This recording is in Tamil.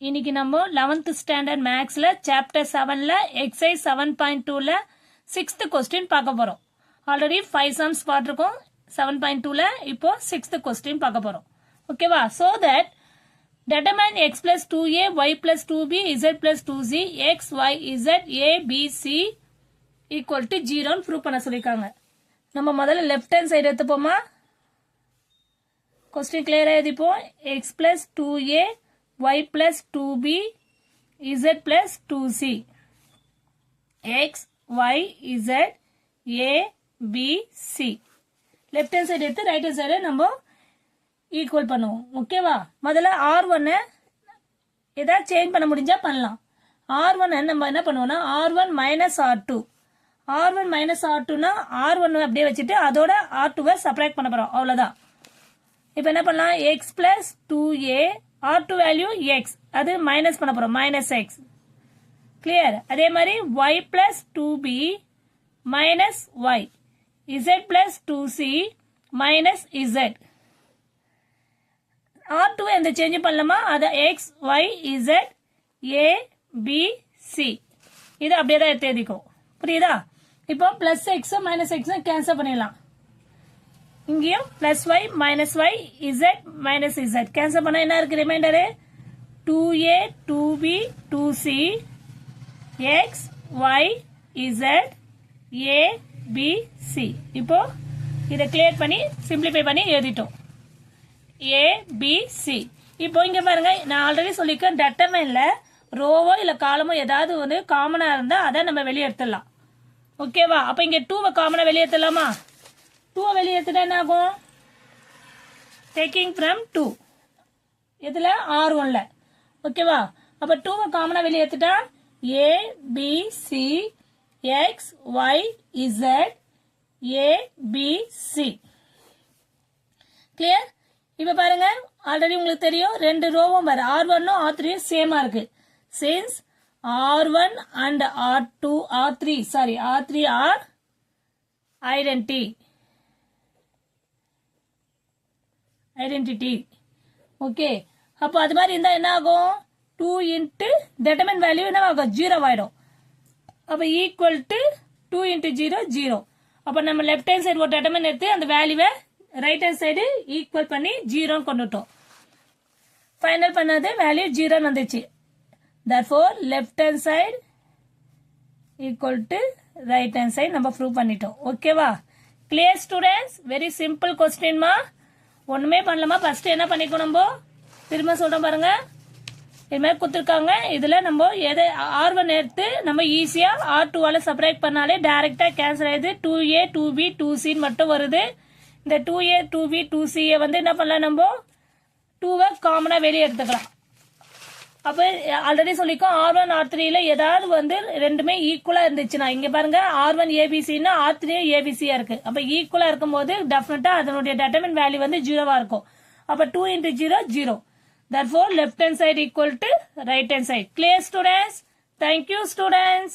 இன்னைக்கு நம்ம 11th ஸ்டாண்டர்ட் மேக்ஸ்ல சாப்டர் 7ல எக்ஸசைஸ் 7.2ல 6th கொஸ்டின் பார்க்க போறோம். ஆல்ரெடி 5 சம்ஸ் பார்த்திருக்கோம் 7.2ல. இப்போ 6th கொஸ்டின் பார்க்க போறோம். ஓகேவா? so that determine x plus 2a y plus 2b z plus 2c x y z a b c equal to 0 ன்னு ப்ரூவ் பண்ண சொல்லிருக்காங்க. நம்ம முதல்ல லெஃப்ட் ஹேண்ட் சைடு எடுத்துப்போமா? கொஸ்டின் கிளியரா எழுதிப்போம். x plus 2a y plus 2b z plus 2c x y z a b c left hand side எடுத்து ரைட் ஹேண்ட் சைடு நம்ம ஈக்குவல் பண்ணுவோம். ஓகேவா? முதல்ல r1 ஏதாவது சேஞ்ச் பண்ண முடிஞ்சா பண்ணலாம். r1 நம்ம என்ன பண்ணுவோம்னா r1 minus r2 r1 minus r2னா r1 அப்படியே வச்சுட்டு அதோட r2 சப்ராக்ட் பண்ண போறோம். அவ்வளவுதான். இப்போ என்ன பண்ணலாம்? x plus 2a r2 value x அது மைனஸ் பண்ண போறோம். Minus X clear. அதே மாதிரி y plus 2b minus y z plus 2c minus z r2 எந்த சேஞ்ச் பண்ணலாமா? அது x y z a b c இது அப்படியே தான் தேதிக்கும். புரியுதா? இப்போ plus X minus X cancel பண்ணிடலாம். இங்கேயும் plus Y minus Y Z minus Z cancel பண்ண என்ன இருக்கு? Remainder 2a 2b 2c x y z a b c. இப்போ இதை கிளியர் பண்ணி சிம்பிளிஃபை பண்ணி எழுதிட்டோம். a b c. இப்போ இங்க பாருங்க, நான் ஆல்ரெடி சொல்லியிருக்கேன் டெட்டர்மைன்ல ரோவோ இல்ல காலமோ ஏதாவது ஒன்று காமனா இருந்தா அதை நம்ம வெளியே எடுத்துடலாம். ஓகேவா? அப்ப இங்க 2 காமனா வெளியே எடுத்துடலாமா? 2 வெளியே எடுத்துட்டா என்ன ஆகும்? டேக்கிங் ஃப்ரம் 2 இதுல r1ல. ஓகேவா? அப்ப 2 காமனா வெளியே எடுத்துட்டா a b c x y z a b c clear. இப்ப பாருங்க, ஆல்ரெடி உங்களுக்கு தெரியும் ரெண்டு ரோவும் வர r1 r3 சேமா இருக்கு. Since r1 and r3 are identity. Okay, அப்போ அது மாதிரி இருந்தா என்ன ஆகும்? 2 இன்ட்டு டெட்டர்மைன் வேல்யூ என்ன ஆகும்? 0 ஆயிடும். அப்ப ஈக்குவல் டு 2 இன்ட்டு 0 0. அப்ப நம்ம லெஃப்ட் ஹேண்ட் சைடு ஒரு டெட்டர்மைன் எடுத்து அந்த வேல்யூவை ரைட் ஹேண்ட் சைடு ஈக்குவல் பண்ணி 0 கொண்டுட்டோம். ஃபைனல் பண்ணது வேல்யூ 0 வந்துச்சு. therefore left hand side equal to right hand side நம்ம ப்ரூவ் பண்ணிட்டோம். ஓகேவா? Clear students? வெரி சிம்பிள் கொஸ்டின்மா. ஒண்ணுமே பண்ணலாமா? ஃபர்ஸ்ட் என்ன பண்ணிக்கணும்? நம்ம திரும்ப சொல்றோம் பாருங்க. இது மாதிரி கொடுத்துருக்காங்க. இதுல நம்ம எதை r1 எடுத்து நம்ம ஈஸியா r2 செப்பரேட் பண்ணாலே டைரக்டா கேன்சல் ஆயிடுது. 2a 2b 2c மட்டும் வருது. இந்த 2a 2b 2c வந்து என்ன பண்ணலாம்? நம்ம 2 காமனா வெளியே எடுத்துக்கலாம். அப்ப ஆல்ரெடி சொல்லிக்கோம் r1 r3ல ஏதாவது வந்து ரெண்டுமே ஈக்குவலா இருந்துச்சுன்னா, இங்க பாருங்க r1 abcன்னா r3 abcயா இருக்கு. அப்ப ஈக்குவலா இருக்கும்போது டெஃபினட்டா அதனுடைய டெட்டர்மைன் வேல்யூ வந்து 0வா இருக்கும். அப்ப 2 into 0 0. therefore left hand side equal to right hand side. Clear students? Thank you students.